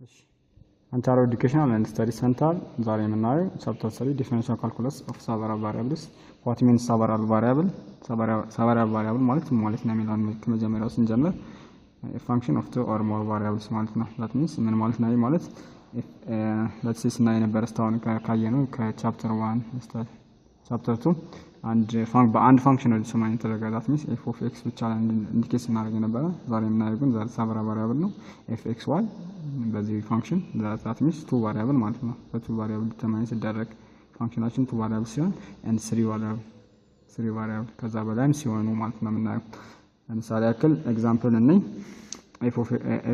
እሺ አንቻሮ ኤዱኬሽናል ኤንድ ስተዲ ሴንተር ዛሬ የምናየው ቻፕተር 3 ዲፈረንሻል ካልኩለስ ኦፍ ሰቨራል ቫሪያብልስ ዋት ሚንስ ሰቨራል ቫሪያብል ማለት ማለት ነው የሚለውን ከመጀመሪያው ስንጀምር function of two or more variables ማለት ነው that means ምን ማለት ነው ማለት let's say ስናይ ነበር ስታውን ካየነው ከቻፕተር 1 ቻፕተር 2 በአንድ ፋንክሽን ነው ሰማኝ ተደረገ that means f of x ብቻ ኢንዲኬት እናደርግ ነበር ዛሬ የምናየው ግን ሰቨራል ቫሪያብል ነው fxy በዚህ ፋንክሽን that means two variable ማለት ነው two variable determine ሲደረግ ፋንክሽናችን two variable ሲሆን and three variable ከዛ በላይም ሲሆኑ ማለት ነው የምናየው ለምሳሌ ያክል ኤግዛምፕል እንይ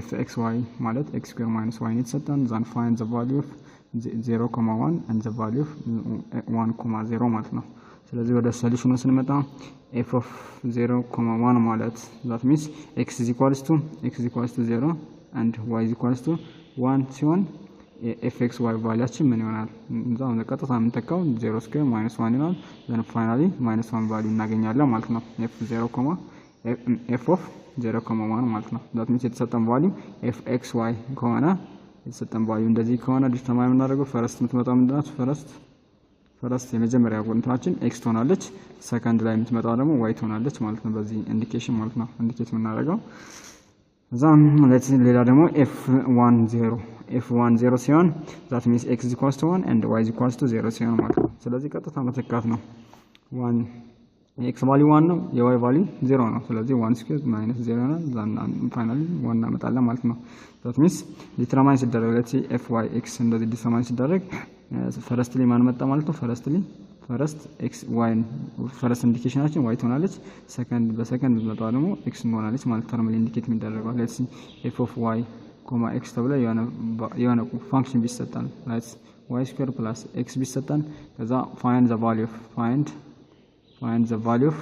fxy ማለት x square minus y የተሰጠን then find the value of 0,1 and the value of 1,0 ማለት ነው ስለዚህ ወደ ሶሉሽኑ ስንመጣ f of 0,1 ማለት that means x is equals to 0 and y is equals to 1 ሲሆን fxy ቫልዩአችን ምን ይሆናል እንዛው ለቀጥታ የምንተካው 0 square minus 1 ይሆናል then finally minus 1 ቫልዩ እናገኛለን ማለት ነው f of 0,1 ማለት ነው that means የተሰጠን ቫልዩ fxy ከሆነ የተሰጠን ቫልዩ እንደዚህ ከሆነ ዲተርማይን እናደርገው ፈርስት የምትመጣው ምንድነው ፈርስት የመጀመሪያ ቁጥራችን x ትሆናለች ሰከንድ ላይ የምትመጣው ደግሞ y ትሆናለች ማለት ነው በዚህ ኢንዲኬሽን ማለት ነው ኢንዲኬት የምናደርገው እዛም ሌላ ደግሞ f10 ሲሆን that means x is equals to 1 and y is equals to 0 ሲሆን ማለት ነው ስለዚህ ቀጥታ መተካት ነው 1 x value 1 ነው y value 0 ነው ስለዚህ 1 square minus 0 ነው then finally 1 እናመጣለን ማለት ነው that means determine ሲደረግ let's say fy x እንደዚህ determine ሲደረግ firstly ማን መጣ ማለት ነው first x y first ኢንዲኬሽናችን y ትሆናለች በሰከንድ ብትመጣ ደግሞ x ትሆናለች ማለት ተርም ኢንዲኬት የሚደረገው let's see f of y x ተብሎ የሆነ ፋንክሽን ቢሰጣን let's y square plus x ቢሰጣን ከዛ find the value of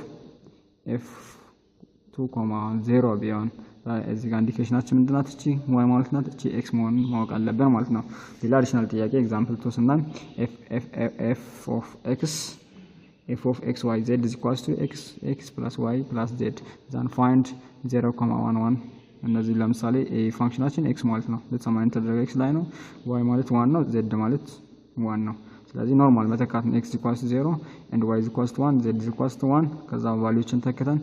f2,0 ቢሆን እዚህ ጋር ኢንዲኬሽናችን ምንድናት እቺ y ማለት ናት እቺ x መሆኑን ማወቅ አለብን ማለት ነው ሌላ አዲሽናል ጥያቄ ኤግዛምፕል 2 ስናይ f of x y z is equals to x plus y plus z then find 0,11 እነዚህ ለምሳሌ ፋንክሽናችን x ማለት ነው ለተማን ተደረገ x ላይ ነው y ማለት 1 ነው z ማለት 1 ነው ስለዚህ ኖርማል መተካት x equals to 0 and y equals to 1 z equals to 1 ከዛ ቫልዩችን ተከተን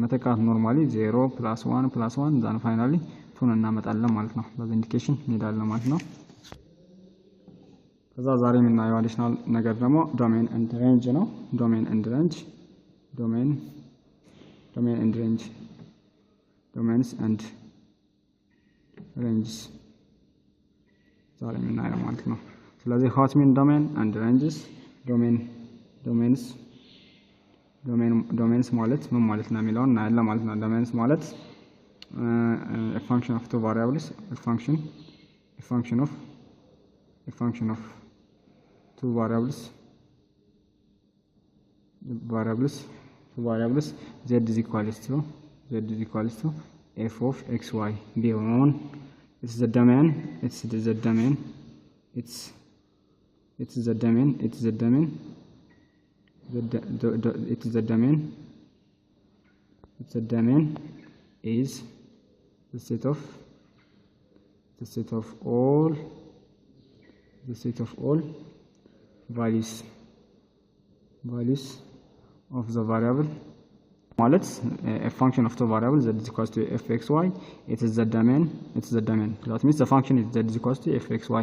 መተካት ኖርማሊ 0 plus 1 then finally 2 እናመጣለን ማለት ነው በዚህ ኢንዲኬሽን እንሄዳለን ማለት ነው ከዛ ዛሬ የምናየው አዲሽናል ነገር ደግሞ ዶሜን ኤንድ ሬንጅ ነው ዶሜን ኤንድ ሬንጅ domains and ranges ዛሬ የምናየው ማለት ነው ስለዚህ what mean domain and ranges domains ማለት ምን ማለት ነው የሚለውን እናያለን ማለት ነው domains ማለት a function of two variables a function of two variables z is equals to f of xy beyond it's the domain it's the domain is the set of all values of the variable ማለት a function of two variables that is equals to fxy it is the domain that means the function is that is equals to fxy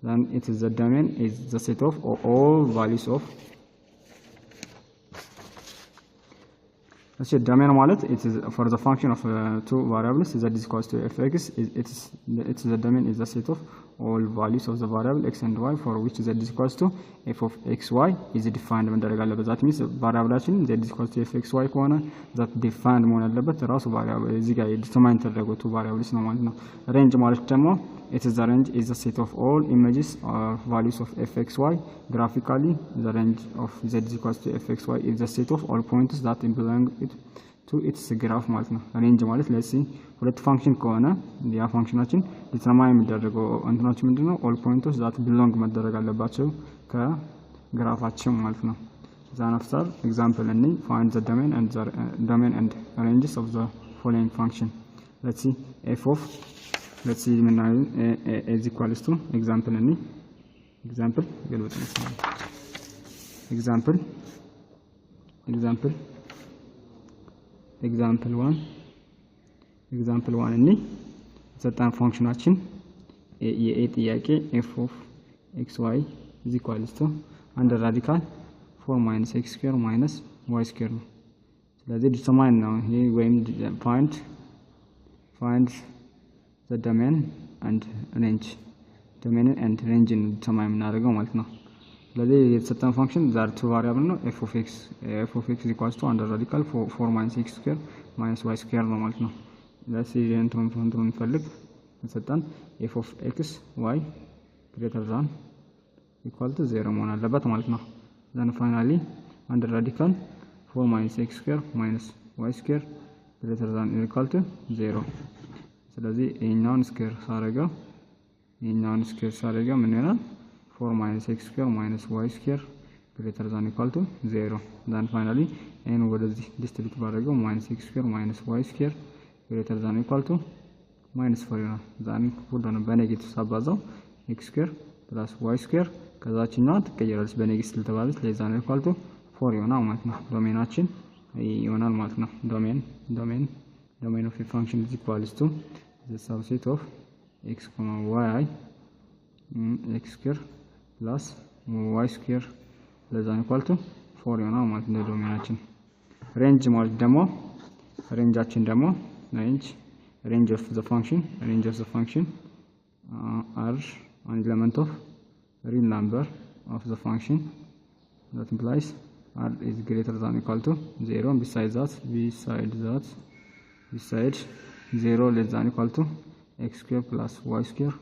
then it is the domain is the set of all values of let's say domain ማለት it is for the function of two variables that is equals to fx it's the domain is the set of all values of the variable x and y for which z is equals to f of xy is defined መደረግ አለበት that means variableችን z is equals to fxy ከሆነ that defined መሆን አለበት ራሱ variable እዚህ ጋር determine ተደረገው two variables ነው ማለት ነው range ማለት ደግሞ it is the range is the set of all images or values of fxy graphically the range of z is equals to fxy is the set of all points that belong to its graph ማለት ነው range ማለት let's see ሁለት ፋንክሽን ከሆነ ያ ፋንክሽናችን ዲተርማይን የሚደረገው እንትናችን ምንድነው all points that belong መደረግ አለባቸው ከግራፋችን ማለት ነው then after example any find the domain and ranges of the following function let's see f of let's see minyahil is equals to example any example example 1 any certain functionation a ጥያቄ f of xy is equals to under radical 4 minus x square minus y square ነው ስለዚህ determine ነው ይሄ ወይም find the domain and range in determine እናደርገው ማለት ነው ስለዚህ የተሰጠን function that two variable ነው f of x is equals to under radical 4 minus x square minus y square ነው ማለት ነው ስለዚህ እንትኑን እንፈልግ የተሰጠን f of x y greater than equal to 0 መሆን አለበት ማለት ነው then finally under radical 4 minus x square minus y square greater than or equal to 0 ስለዚህ ይሄኛውን ስኩዌር ሳደርገው ምን ይሆናል 4 minus x square minus y square greater than or equal to 0 then finally n ወደዚህ distribute ባደርገው minus x square minus y square greater than or equal to minus 4 ይሆናል then ሁሉንም በኔጌቲቭ ሳባዛው x square plus y square ከዛችኛው ትቀየራለች በኔጌቲቭ ስለተባለች ለዛ ነው equal to 4 ይሆናል ማለት ነው ዶሜናችን ይሆናል ማለት ነው domain of a function is equals to the subset of x, y x square plus y square less than equal to 4 ይሆናል ማለት ነው ዶሜናችን range ማለት ደግሞ rangeአችን ደግሞ range of the function are an element of real number of the function that implies r is greater than or equal to 0 besides 0 less than or equal to x square plus y square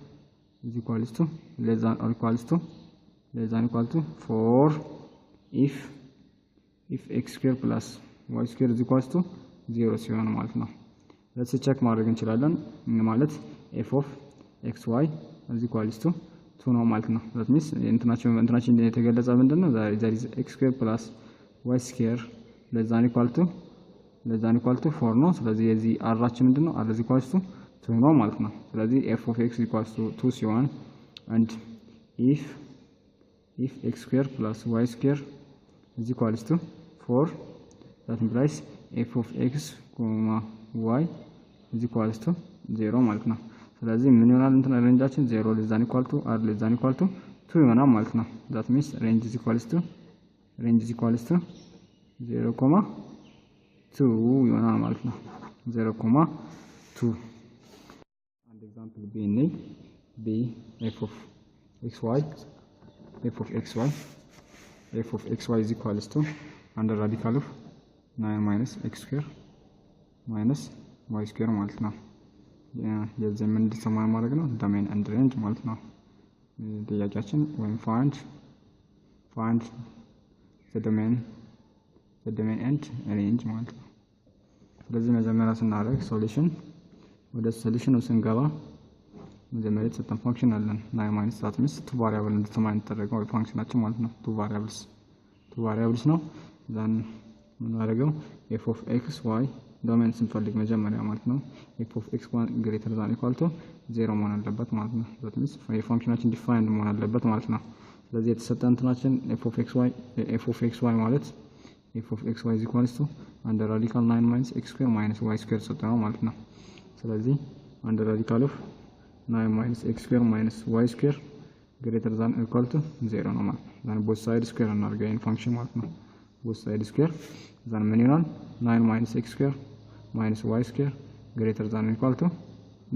is equals to less than or equals to 4 if x square plus y square is equals to 0 ሲሆን ማለት ነው let's check ማድረግ እንችላለን ማለት f of xy is equals to 2 ነው ማለት ነው that means እንትናችን የተገለጸ ምንድነው there is x square plus y square less than equal to 4 ነው ስለዚህ የዚህ r-አችን ምንድነው r is equals to 2 ነው ማለት ነው ስለዚህ f of x equals to 2 ሲሆን and if x square plus y square is equals to 4 that implies f of x, y is equals to 0 ማለት ነው ስለዚህ ምን ይሆናል እንትን ሬንጃችን 0 less than equal to r less than equal to 2 ይሆናል ማለት ነው that means range is equals to 0,2 ይሆናል ማለት ነው 0,2 and example b ነኝ b f of xy is equals to under radical of 9 minus x square minus y square ማለት ነው የዚህ ምን እንድትሰማው ማድረግ ነው domain and range ማለት ነው ጥያቄያችን ወይም find the domain and range ማለት ነው ስለዚህ መጀመሪያ ስናደርግ ወደ ሶሉሽኑ ስንገባ መጀመሪያ የተሰጠን ፋንክሽን አለን 9 minus that means two variable እንድትሰማን ተደረገው ፋንክሽናችን ማለት ነው two variables ነው then ምን አደረገው f of x y domain ስንፈልግ መጀመሪያ ማለት ነው f of x1 greater than equal to 0 መሆን አለበት ማለት ነው that means የፋንክሽናችን ዲፋይንድ መሆን አለበት ማለት ነው ስለዚህ የተሰጠን እንትናችን f of xy ማለት f of xy is equals to under radical 9 minus x square minus y square ሰጠነው ማለት ነው ስለዚህ under radical of 9 minus x square minus y square greater than equal to 0 ነው ማለት ነው then both sides square እናድርገው ይሄን ፋንክሽን ማለት ነው both sides square then ምን ይሆናል 9 minus x square minus y square greater than equal to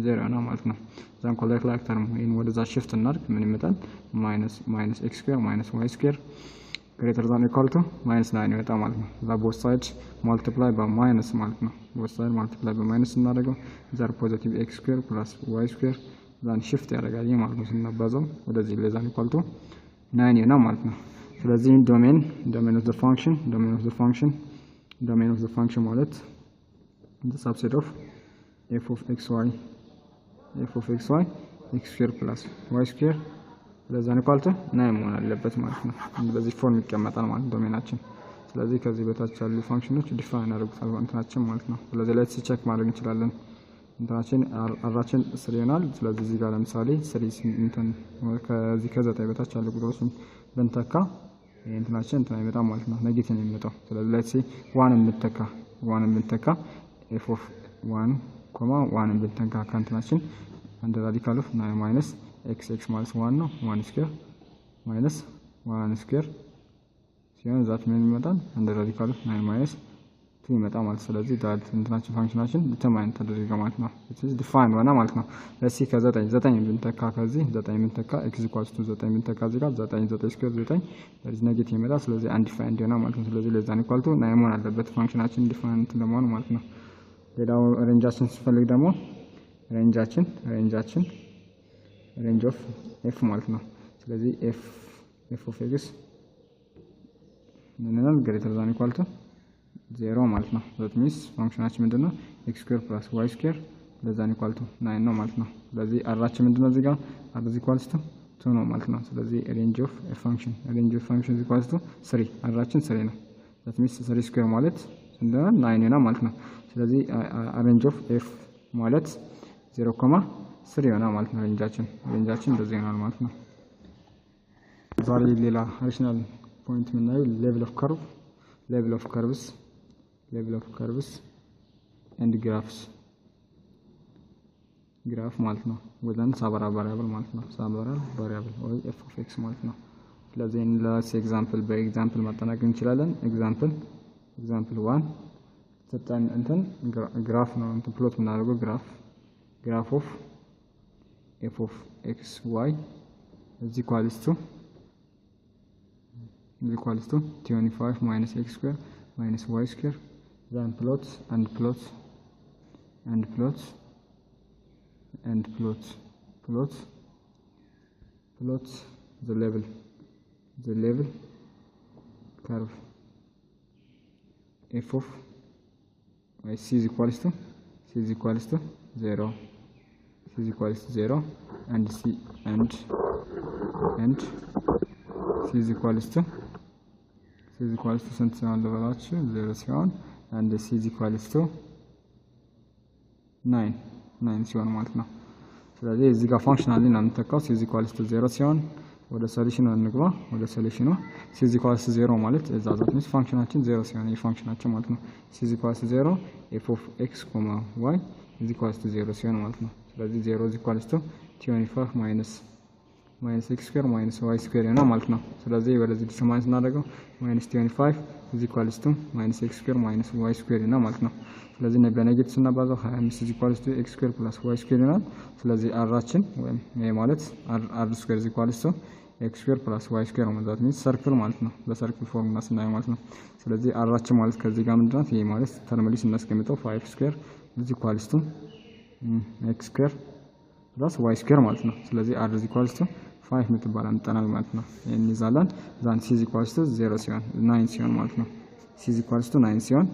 0 ነው ማለት ነው then collect like term in ወደዛ shift እናድርግ ምን ይመጣል minus x square minus y square greater than equal to minus 9 ይመጣል ማለት ነው that both sides multiply by minus ማለት ነው both sides multiply by minus እናደርገው that positive x square plus y square then shift ያደርጋል ማለት ነው ስናባዛው ወደዚህ less than equal to 9 ይሆናል ማለት ነው ስለዚህ domain of the function ማለት the subset of f of xy x square plus y square less than equal to 9 መሆን አለበት ማለት ነው በዚህ ፎርም ይቀመጣል ማለት ዶሜናችን ስለዚህ ከዚህ በታች ያሉ ፋንክሽኖች ዲፋይን ያደርጉታል እንትናችን ማለት ነው ስለዚህ let's check ማድረግ እንችላለን እንትናችን አራችን 3 ይሆናል። ስለዚህ እዚህ ጋር ለምሳሌ 3 እንትን ከዚህ ከ9 በታች ያሉ ቁጥሮችን ብንተካ እንትናችን እንትን አይመጣም ማለት ነው፣ ኔጌቲቭ ነው የሚመጣው። ስለዚህ ሌትስ ሲ 1 ብንተካ f of 1 ኮማ 1 ብንተካ ከእንትናችን አንድ ራዲካል ኦፍ 9 ማይነስ x ማለት 1 ነው። 1 ስኩዌር ማይነስ 1 ስኩዌር ሲሆን ዛት ምን ይመጣል? አንድ ራዲካል ኦፍ 9 ማይነስ 2 ይመጣል ማለት። ስለዚህ ዳት እንትናችን ፋንክሽናችን ዲተርማይን ተደረገ ማለት ነው። ኢት ኢዝ ዲፋይንድ ሆነ ማለት ነው። ሌትስ ሲ ከ9 ብንተካ ከዚህ 9 ብንተካ x ኢኳልስ ቱ 9 ብንተካ እዚህ ጋር 9 ስኩዌር 9 ለዚህ ኔጌቲቭ ይመጣል። ስለዚህ አንዲፋይንድ ይሆናል ማለት ነው። ስለዚህ ለዛን ኢኳል ቱ 9 መሆን አለበት ፋንክሽናችን ዲፋይንድ ለመሆን ማለት ነው። ሌላው ሬንጃችን ሲፈልግ ደግሞ ሬንጃችን ሬንጅ ኦፍ f ማለት ነው። ስለዚህ f of x ምንነው ግሬተር ዛን ኢኳል ቱ 0 ማለት ነው። that means ፋንክሽናችን ምንድነው x ስኩዌር ፕላስ y ስኩዌር ለዛን ኢኳል ቱ 9 ነው ማለት ነው። ስለዚህ አራችን ምንድነው እዚህ ጋር r is equals to 2 ነው ማለት ነው። ስለዚህ range of a function is equals to 3 አራችን 3 ነው። that means 3 ስኩዌር ማለት እንደሆነ 9 ነው ማለት ነው። ስለዚህ range of f ማለት 0.3 ይሆናል ማለት ነው። ሬንጃችን እንደዚህ ይሆናል ማለት ነው። ዛሬ ሌላ አዲሽናል ፖይንት የምናየው ሌቭል ኦፍ ከርቭስ ኤንድ ግራፍ ማለት ነው። ወዘን ሳበራ ቫሪያብል ማለት ነው። ሳበራ ቫሪያብል ወይ f of x ማለት ነው። ስለዚህ በኤግዛምፕል ማጠናቀቅ እንችላለን። ኤግዛምፕል 1 ሰጠን እንትን ግራፍ ነው እንትን ፕሎት የምናደርገው ግራፍ ኦፍ f of x y is equals to 25 minus x square minus y square, then plot the level curve f of c is equals to 0 and c is equals to ስንት ሲሆን ልበላችሁ 0 ሲሆን and c is equals to 9 ሲሆን ማለት ነው። ስለዚህ እዚህ ጋር ፋንክሽናሊ ነው የምንተካው። c is equals to 0 ሲሆን ወደ ሶሉሽኑ እንግባ። ወደ ሶሉሽኑ c is equals to 0 ማለት እዛዛት ነው ፋንክሽናችን 0 ሲሆን የፋንክሽናችን ማለት ነው። c is equals to 0 f of x, y is equals to 0 ሲሆን ማለት ነው። ስለዚህ 0 is equals to 25 minus x square minus y square ነው ማለት ነው። ስለዚህ ወደዚህ ዲተርማይን እናደርገው -25 is equals to -x square minus y square ነው ማለት ነው። ስለዚህ በኔጌቲቭ ስናባዛው 25 is equals to x square plus y square ይሆናል። ስለዚህ አራችን ወይም ይሄ ማለት r square is equals to x square plus y square ነው ማለት ነው። ሰርክል ማለት ነው። በሰርክል ፎርሙላ ስናየው ማለት ነው። ስለዚህ አራችን ማለት ከዚህ ጋር ምንድነው? ይሄ ማለት ተርማሊ ስናስቀምጠው 5 square is equals to x square plus y square ማለት ነው። ስለዚህ r is equals to 5 ምትባል አምጣናል ማለት ነው። ይሄን ይዛለን ዛን c is equals to 0 ሲሆን 9 ሲሆን ማለት ነው። c is equals to 9 ሲሆን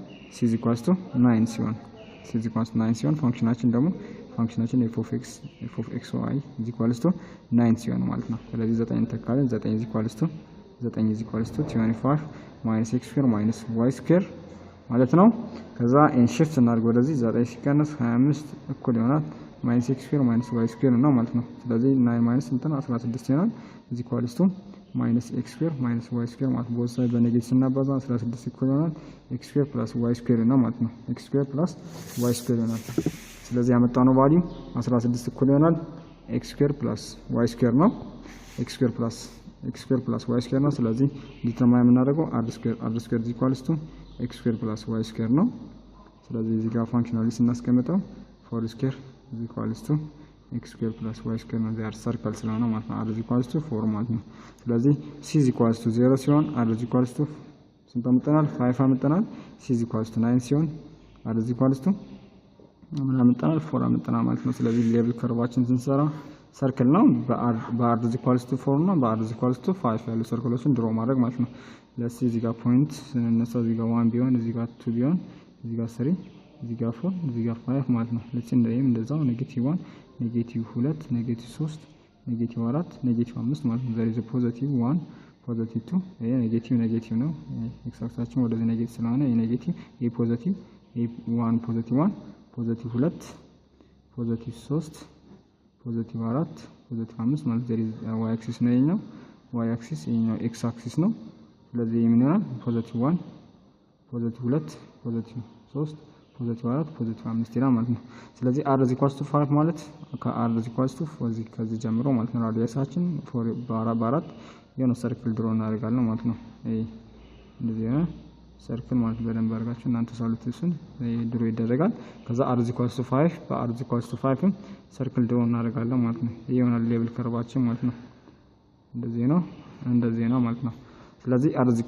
ፋንክሽናችን ደግሞ f of x y is equals to 9 ሲሆን ማለት ነው። ስለዚህ 9 እንተካለን። 9 is equals to 25 minus x square minus y square ማለት ነው። ከዛ ኢንሺፍት እናድርግ ወደዚህ 9 ሲቀነስ 25 እኩል ይሆናል minus x square minus y square ነው ማለት ነው። ስለዚህ 9 minus እንትን 16 ይሆናል is equals to minus x square minus y square ማለት ቦዝ ሳይድ በኔጌቲቭ ስናባዛ 16 እኩል ይሆናል x square plus y square ነው ማለት ነው። x square plus y square ይሆናል። ስለዚህ ያመጣነው ቫልዩ 16 እኩል ይሆናል x square plus y square ነው። x square plus y square ነው። ስለዚህ ዲተርማይን የምናደርገው r square is equals to x square plus y square ነው። ስለዚህ እዚህ ጋር ፋንክሽናሊ ስናስቀምጠው 4 square is equals to x square plus y square ነው። ዚያር ሰርክል ስለሆነ ማለት ነው። r is equals to 4 ማለት ነው። ስለዚህ c is equals to 0 ሲሆን r is equals to ስንት አመጣናል? 5 አመጣናል። c is equals to 9 ሲሆን r is equals to ምን አመጣናል? 4 አመጣናል ማለት ነው። ስለዚህ ሌቭል ከርቫችን ስንሰራ ሰርክል ነው። በr is equals to 4 እና በr is equals to 5 ያሉ ሰርክሎችን ድሮ ማድረግ ማለት ነው። ለሲ እዚህ ጋር ፖይንት ስንነሳ እዚህ ጋር 1 ቢሆን እዚህ ጋር 2 ቢሆን እዚህ ጋር 3 እዚህ ጋር 4 እዚህ ጋር 5 ማለት ነው። ለሲ እንደዛው ኔጌቲቭ 1 ኔጌቲቭ 2 ኔጌቲቭ 3 ኔጌቲቭ 4 ኔጌቲቭ 5 ማለት ነው። there is a positive 1 ፖዚቲቭ 2 ይሄ ኔጌቲቭ ነው። ኤክስ ወደዚህ ኔጌቲቭ ስለሆነ ይሄ ኔጌቲቭ ይሄ ፖዚቲቭ ይሄ 1 ፖዚቲቭ 2 ፖዚቲቭ 3 ፖዚቲቭ 4 ፖዚቲቭ 5 ማለት there is y axis ነው የኛው y axis የኛው x axis ነው ስለዚህ ምን ይሆናል ፖዚቲቭ 1 ፖዚቲቭ 2 ፖዚቲቭ 3 ፖዚቲቭ 4 ፖዚቲቭ 5 ይላል ማለት ነው ስለዚህ r = 5 ማለት ከr = ከዚህ ጀምሮ ማለት ነው ራዲየሳችን በአራት የሆነ ሰርክል ድሮ እናደርጋለን ማለት ነው እንደዚህ ነው ሰርክል ማለት በደንብ አድርጋችሁ እናንተ ሳሉትስን ድሮ ይደረጋል ከዛ r = 5 በr = 5 ሰርክል ድሮ እናደርጋለን ማለት ነው ይሄ ይሆናል ሌቭል ከርቫችን ማለት ነው እንደዚህ ነው ማለት ነው ስለዚህ r =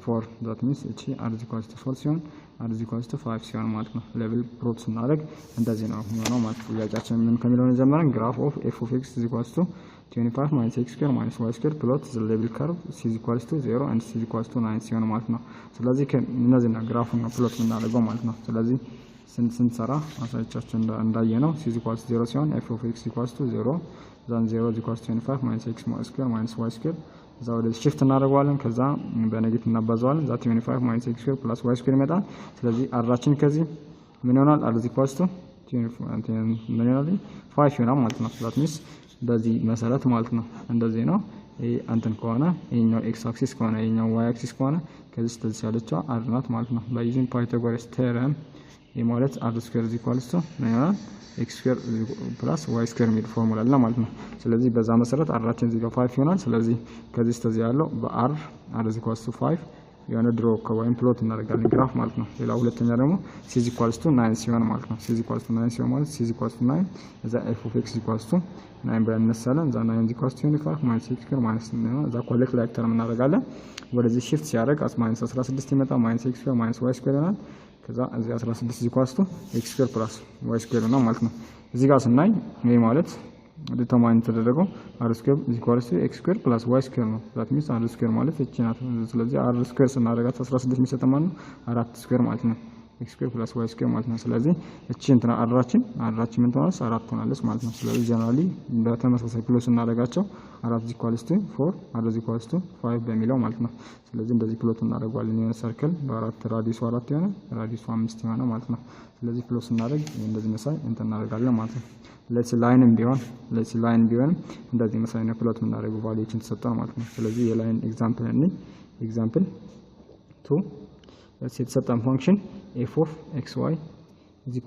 4 that means እቺ r = 4 ሲሆን r = 5 ሲሆን ማለት ነው ሌቭል ፕሎት ስናደርግ እንደዚህ ነው የሚሆነው ማለት ነው ጥያቄያችን ምን ከሚለው ጀምረን graph of f of x = 25 minus x square minus y square plot the level curve c = 0 and c = 9 ሲሆን ማለት ነው ስለዚህ ከነዚህና ግራፉን ፕሎት እናደርገው ማለት ነው ስለዚህ ስንሰራ አሳይቻችሁ እንዳየነው c = 0 ሲሆን f of x = 0 then 0 = 25 minus x square minus y square እዛው ወደ shift እናደርጋለን ከዛ በኔጌቲቭ እናባዛዋለን that 25 minus x square plus y square ይመጣል ስለዚህ አራችን ከዚህ ምን ይሆናል r = 5 ይሆናል ማለት ነው that means በዚህ መሰረት ማለት ነው እንደዚህ ነው ይሄ አንተን ከሆነ ይሄኛው x axis ከሆነ ይሄኛው y axis ከሆነ ከዚህ ስለዚህ ያለችው r ናት ማለት ነው by using Pythagoras theorem ይሄ ማለት r square = x square plus y square ሚል ፎርሙላ አለ ማለት ነው ስለዚህ በዛ መሰረት አራችን እዚህ ጋር 5 ይሆናል ስለዚህ ከዚህ ስለዚህ ያለው በr r = 5 የሆነ ድሮ ከወይም ፕሎት እናደርጋለን ግራፍ ማለት ነው ሌላ ሁለተኛ ደግሞ c = 9 ሲሆን ማለት ነው c = 9 ሲሆን ማለት c = 9 እዛ f of x = 9 ብለን እንነሳለን እዛ 9 = 25 minus x square minus እዛ ኮሌክት ላይ ተርም እናደርጋለን ወደዚህ shift ሲያደርግ minus 16 ይመጣ minus x square minus y square ይሆናል ከዛ እዚህ 16 = x square plus y square ነው ማለት ነው እዚህ ጋር ስናይ ይሄ ማለት ዲተርማይን ተደረገው r square = x square plus y square ነው that means r square ማለት እቺ ናት ስለዚህ r square ስናደርጋት 16 የሚሰጠው ማለት ነው 4 square ማለት ነው x square plus y square ማለት ነው ስለዚህ እቺ እንትና አራችን ምን ትሆናለች 4 ትሆናለች ማለት ነው ስለዚህ ጀነራሊ በተመሳሳይ ፕሎት እናደርጋቸው 4 = 4 r = 5 በሚለው ማለት ነው ስለዚህ እንደዚህ ፕሎት እናደርጋለን የሆነ ሰርክል በአራት ራዲየሱ 4 የሆነ ራዲየሱ 5 የሆነ ማለት ነው ስለዚህ ፕሎት እናደርግ እንደዚህ መሳይ እንትን እናደርጋለን ማለት ነው let's line ቢሆን እንደዚህ መሳይ ነው ፕሎት እናደርገው ቫልዩዎችን ተሰጠን ማለት ነው ስለዚህ የላይን ኤግዛምፕል ኤግዛምፕል 2 let's የተሰጠን ፋንክሽን f of xy =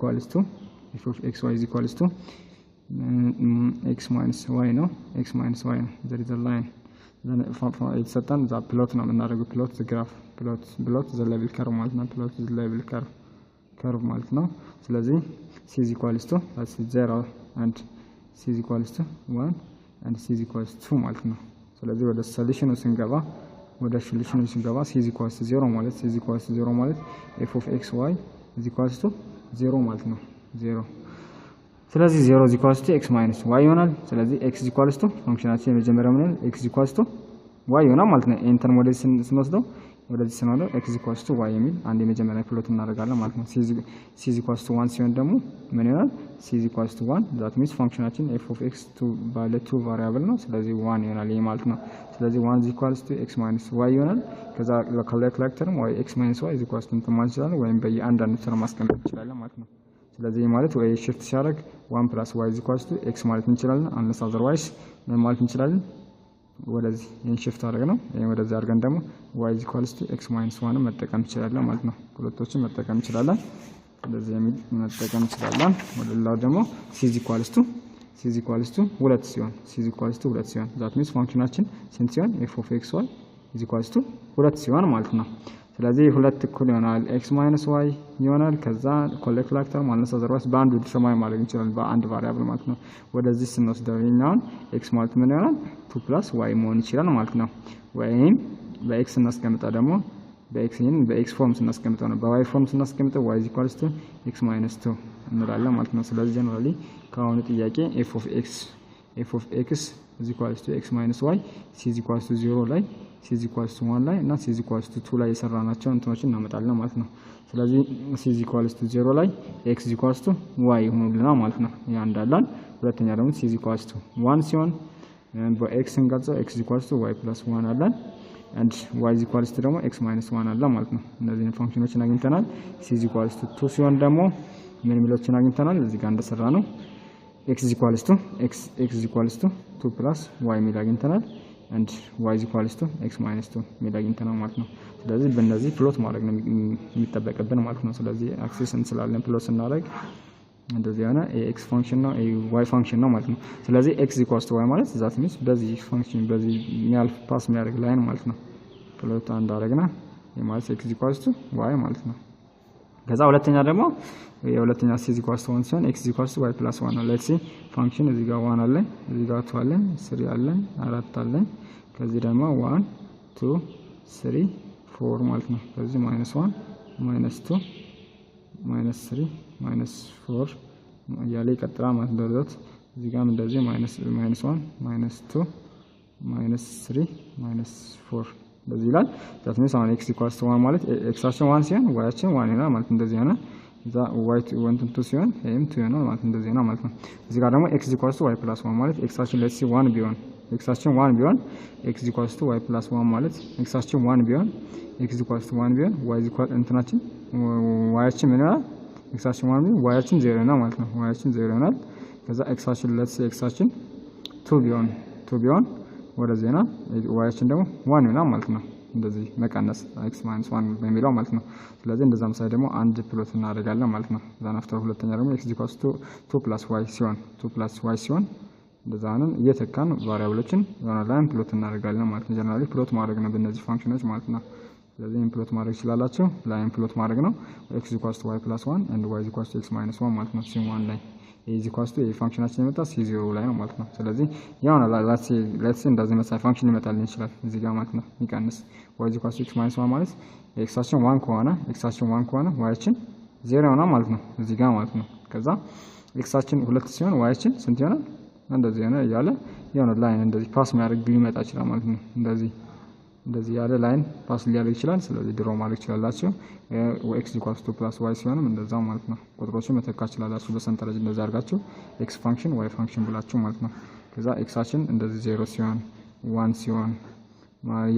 x minus y ነው x minus y ነው there is a line then የተሰጠን ዛ ፕሎት ነው የምናደርገው ፕሎት ግራፍ ፕሎት the level curve ማለት ነው ፕሎት the level curve ማለት ነው ስለዚህ c = that's 0 and c = 1 and c = 2 ማለት ነው ስለዚህ ወደ ሶሉሽኑ ስንገባ c = 0 ማለት f of xy = 0 ማለት ነው 0 ስለዚህ 0 = x minus y ይሆናል ስለዚህ x = ፋንክሽናችን የመጀመሪያው ምን ይሆናል x = y ይሆናል ማለት ነው ኢንተር ሞዴል ስንወስደው ወደዚህ ስናደርግ x = y የሚል አንድ የመጀመሪያ ፕሎት እናደርጋለን ማለት ነው c = 1 ሲሆን ደግሞ ምን ይሆናል c = 1 that means ፋንክሽናችን f of x ባለ 2 ቫሪያብል ነው ስለዚህ 1 ይሆናል ይሄ ማለት ነው ስለዚህ 1 = x minus y ይሆናል ከዛ ለካልኩሌተርም y x minus y = ማለት ይችላል ወይም በየአንዳንዱ ተርም ማስቀመጥ እንችላለን ማለት ነው ስለዚህ ማለት ወይ shift ሲያደርግ 1 + y = x ማለት እንችላለን unless otherwise ማለት እንችላለን ወደዚህ ኢንሺፍት አድርገን ይሄን ወደዚህ አድርገን ደግሞ y = x - 1 መጠቀም እንችላለን ማለት ነው ሁለቶችን መጠቀም እንችላለን ስለዚህ የሚል መጠቀም እንችላለን ወደላው ደግሞ c = 2 ሲሆን that means ፋንክሽናችን ስንት ሲሆን f of xy = 2 ሲሆን ማለት ነው ስለዚህ ሁለት እኩል ይሆናል x - y ይሆናል ከዛ ኮሌክት ፋክተር ማለት ዘርዋስ በአንድ ሰማይ ማለት እንችላለን በአንድ ቫሪያብል ማለት ነው ወደዚህ ስንወስደው ይኛውን x ማለት ምን ይሆናል 2 + y መሆን ይችላል ማለት ነው ወይም በx እናስቀምጣ ደግሞ በx ፎርም ስናስቀምጠው ነው በy ፎርም ስናስቀምጠው y = x - 2 እንላለን ማለት ነው ስለዚህ ጀነራሊ ከአሁኑ ጥያቄ f of x = x - y c = 0 ላይ c = 1 ላይ እና c = 2 ላይ የሰራናቸው እንትኖችን እናመጣለን ማለት ነው ስለዚህ c = 0 ላይ x = y ይሆንልናል ማለት ነው ያ እንዳላል ሁለተኛ ደግሞ c = 1 ሲሆን በx እንገልጸው x = y + 1 አለን and y = ደግሞ x - 1 አለ ማለት ነው እነዚህን ፋንክሽኖችን አግኝተናል c = 2 ሲሆን ደግሞ ምን ሚሎችን አግኝተናል እዚህ ጋር እንደሰራ ነው x is equals to 2 plus y ሚል አግኝተናል and y is equals to x minus 2 ሚል አግኝተናል ማለት ነው። ስለዚህ በእነዚህ ፕሎት ማድረግ ነው የሚጠበቅብን ማለት ነው። ስለዚህ አክሲስ እንስላለን ፕሎት ስናደርግ እንደዚህ ያና x ፋንክሽን ነው y ፋንክሽን ነው ማለት ነው። ስለዚህ x equals to y ማለት ዛት ሚንስ በዚህ ፋንክሽን በዚህ የሚያልፍ ፓስ የሚያደርግ ላይን ማለት ነው። ፕሎት አንዳረግና የማለት x equals to y ማለት ነው። ከዛ ሁለተኛ ደግሞ የሁለተኛ c equals to 1 ሲሆን x equals to y plus 1 ነው። let's see ፋንክሽን እዚህ ጋር 1 አለ እዚህ ጋር 2 አለ 3 አለ 4 አለ ከዚህ ደግሞ 1 2 3 4 ማለት ነው። ከዚህ -1 -2 -3 -4 እያለ ይቀጥላል ማለት ነው። እዚህ ጋርም እንደዚህ -1 -2 -3 -4 እንደዚህ ይላል። that means አሁን x equals to 1 ማለት x አችን 1 ሲሆን y አችን 1 ይሆናል ማለት እንደዚህ ነው። እዛ y 2 ሲሆን m 2 ይሆናል ማለት እንደዚህ ነው ማለት ነው። እዚህ ጋር ደግሞ x equals to y plus 1 ማለት x አችን let's see 1 ቢሆን x አችን 1 ቢሆን x equals to y plus 1 ማለት x አችን 1 ቢሆን x equals to 1 ቢሆን y equal እንትናችን y አችን ምን ይሆናል x አችን 1 ቢሆን y አችን 0 ነው ማለት ነው። y አችን 0 ይሆናል። ከዛ x አችን let's see x አችን 2 ቢሆን ወደዚህ ነው y አችን ደግሞ 1 ይሆናል ማለት ነው። እንደዚህ መቀነስ x - 1 በሚለው ማለት ነው። ስለዚህ እንደዛም ሳይ ደግሞ አንድ ፕሎት እናደርጋለን ማለት ነው። ዛን አፍተር ሁለተኛ ደግሞ x equals to 2 + y ሲሆን እንደዛንም እየተካን ቫሪያብሎችን የሆነ ላይን ፕሎት እናደርጋለን ማለት ነው። ጀነራሊ ፕሎት ማድረግ ነው በእነዚህ ፋንክሽኖች ማለት ነው። ስለዚህ ፕሎት ማድረግ ይችላልላችሁ ላይን ፕሎት ማድረግ ነው x equals to y plus 1 and y equals to x minus 1 ማለት ነው። c1 ላይ is equals to ፋንክሽናችን የመጣ c0 ላይ ነው ማለት ነው። ስለዚህ ያው ነው let's say እንደዚህ መሳይ ፋንክሽን ይመጣልን ይችላል እዚህ ጋር ማለት ነው። ይቀንስ y equals to x minus 1 ማለት x አችን 1 ከሆነ y አችን 0 ነው ማለት ነው እዚህ ጋር ማለት ነው። ከዛ x አችን 2 ሲሆን y አችን ስንት ይሆናል እንደዚህ ነው ያለ ያው ነው ላይን እንደዚህ ፓስ የሚያደርግ ሊመጣ ይችላል ማለት ነው። እንደዚህ ያለ ላይን ፓስ ሊያደርግ ይችላል። ስለዚህ ድሮ ማድረግ ይችላልላችሁ x equals to 2 + y ሲሆንም እንደዛው ማለት ነው። ቁጥሮችን መተካት ይችላልላችሁ በሰንጠረዥ እንደዛ አድርጋችሁ x ፋንክሽን y ፋንክሽን ብላችሁ ማለት ነው። ከዛ x አችን እንደዚህ 0 ሲሆን 1 ሲሆን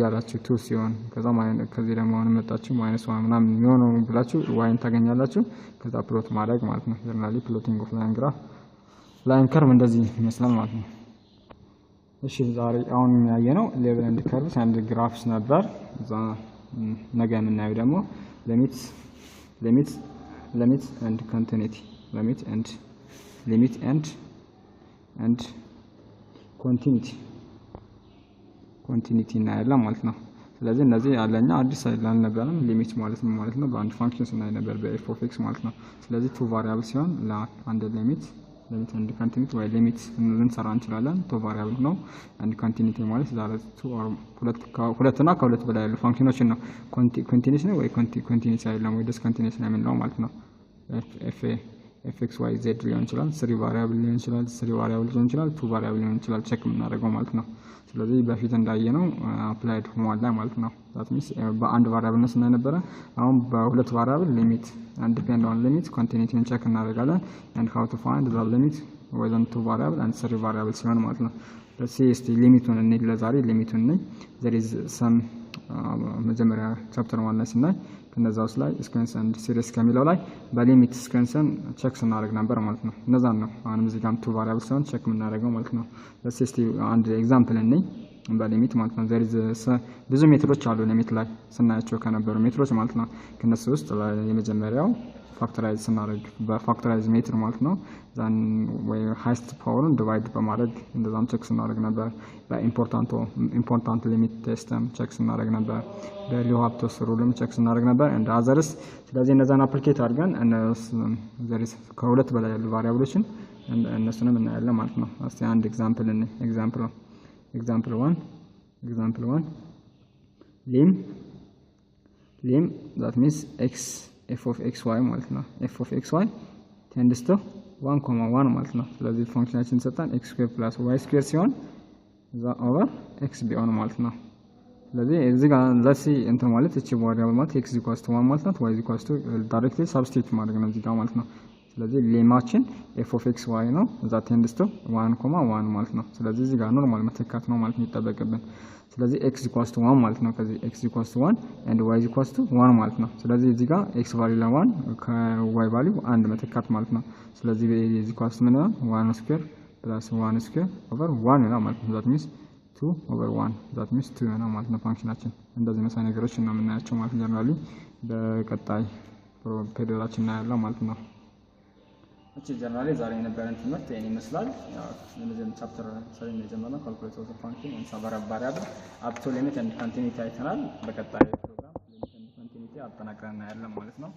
ያላችሁ 2 ሲሆን ከዚህ ደግሞ አሁን መጣችሁ -1 ምናምን የሚሆነው ብላችሁ y ታገኛላችሁ። ከዛ ፕሎት ማድረግ ማለት ነው። ጀነራሊ ፕሎቲንግ ኦፍ ላይን ግራፍ ላይን ከርቭ እንደዚህ ይመስላል ማለት ነው። እሺ ዛሬ አሁን ያየነው ሌቨል ኤንድ ከርቭስ አንድ ግራፍስ ነበር። እዛ ነገ የምናየው ደግሞ ሊሚት ኤንድ ኮንቲኒቲ ኤንድ ኮንቲኒቲ እናያለን ማለት ነው። ስለዚህ እነዚህ ያለኛ አዲስ አልነበረም። ሊሚት ማለት ምን ማለት ነው? በአንድ ፋንክሽን ስናይ ነበር በf of x ማለት ነው። ስለዚህ ቱ ቫሪያብል ሲሆን ለአንድ ሊሚት and continuity ወይ ሊሚት ልንሰራ እንችላለን። ቱ ቫሪያብል ነው and continuity ማለት ሁለት እና ከሁለት በላይ ያሉ ፋንክሽኖችን ነው ኮንቲኒቲ ነው ወይ ኮንቲኒቲ አይደለም ወይ ዲስኮንቲኒቲ ነው የምንለው ማለት ነው። fx y z ሊሆን ይችላል 3 ቫሪያብል ሊሆን ይችላል 3 ቫሪያብል ሊሆን ይችላል 2 ቫሪያብል ሊሆን ይችላል ቼክ የምናደርገው ማለት ነው። ስለዚህ በፊት እንዳየነው አፕላይድ ሆኗል ማለት ነው። that means በአንድ ቫሪያብል ነው ስናይ ነበር። አሁን በሁለት ቫሪያብል ሊሚት and depend on limit continuity ቼክ እናደርጋለን and how to find the limit within 2 variable and 3 variable ሲሆን ማለት ነው። let's see እስቲ ሊሚቱን እንይ ለዛሬ ሊሚቱን እንይ there is some መጀመሪያ ቻፕተር 1 ላይ ስናይ ከነዛ ውስጥ ላይ ስኩዌንስ ኤንድ ሲሪስ ከሚለው ላይ በሊሚት ስኩዌንስን ቼክ ስናደርግ ነበር ማለት ነው። እነዛን ነው አሁን እዚህ ጋር 2 ቫሪያብል ሲሆን ቼክ የምናደርገው ማለት ነው። let's see አንድ ኤግዛምፕል እንይ በሊሚት ማለት ነው። there is ብዙ ሜትሮች አሉ ሊሚት ላይ ስናያቸው ከነበሩ ሜትሮች ማለት ነው። ከነሱ ውስጥ የመጀመሪያው ፋክተራይዝ ስናደርግ በፋክተራይዝ ሜትር ማለት ነው ዛን ወይ ሃይስት ፓወርን ዲቫይድ በማድረግ እንደዛም ቼክ ስናደርግ ነበር። በኢምፖርታንት ሊሚት ቴስትም ቼክ ስናደርግ ነበር። በሊዮሃፕቶስ ሩልም ቼክ ስናደርግ ነበር and others። ስለዚህ እነዛን አፕሊኬት አድርገን there is ከሁለት በላይ ያሉ ቫሪያብሎችን እነሱንም እናያለን ማለት ነው። እስቲ አንድ ኤግዛምፕል እንይ። example 1 lim that means f of xy ማለት ነው። f of xy tends to 1,1 ማለት ነው። ስለዚህ ፋንክሽናችን ሰጣን x² + y² ሲሆን እዛ ኦቨር x ቢሆን ማለት ነው። ስለዚህ እዚህ ጋር let's see እንትን ማለት እቺ ቫሪያብል ማለት x = 1 ማለት ነው። y = ዳይሬክትሊ ሰብስቲቱት ማድረግ ነው እዚህ ጋር ማለት ነው። ስለዚህ ሌማችን f of x y ነው that tends to 1,1 ማለት ነው ስለዚህ እዚህ ጋር ኖርማል መተካት ነው ማለት ነው ይጠበቅብን ስለዚህ x equals to 1 ማለት ነው ከዚህ x equals to 1 and y equals to 1 ማለት ነው ስለዚህ እዚህ ጋር x value ለ1 ከy value 1 መተካት ማለት ነው ስለዚህ እዚህ equals to ምን ነው 1 square plus 1 square over 1 ነው ማለት ነው that means 2 over 1 that means 2 ነው ማለት ነው ፋንክሽናችን እንደዚህ መሳይ ነገሮች ነው የምናያቸው ማለት ነው ጀነራሊ በቀጣይ ፔሪዮዳችን እናያለን ማለት ነው እቺ ጀነራሊ ዛሬ የነበረን ትምህርት የኔ ይመስላል ለምን ቻፕተር 7 የጀመረው ካልኩሌት ኦፍ ፋንክሽን ኤንድ ሰቨራል ቫሪያብል አፕ ቱ ሊሚት ኤንድ ኮንቲኒቲ አይተናል በቀጣይ ፕሮግራም ሊሚት ኤንድ ኮንቲኒቲ አጠናቅረን እናያለን ማለት ነው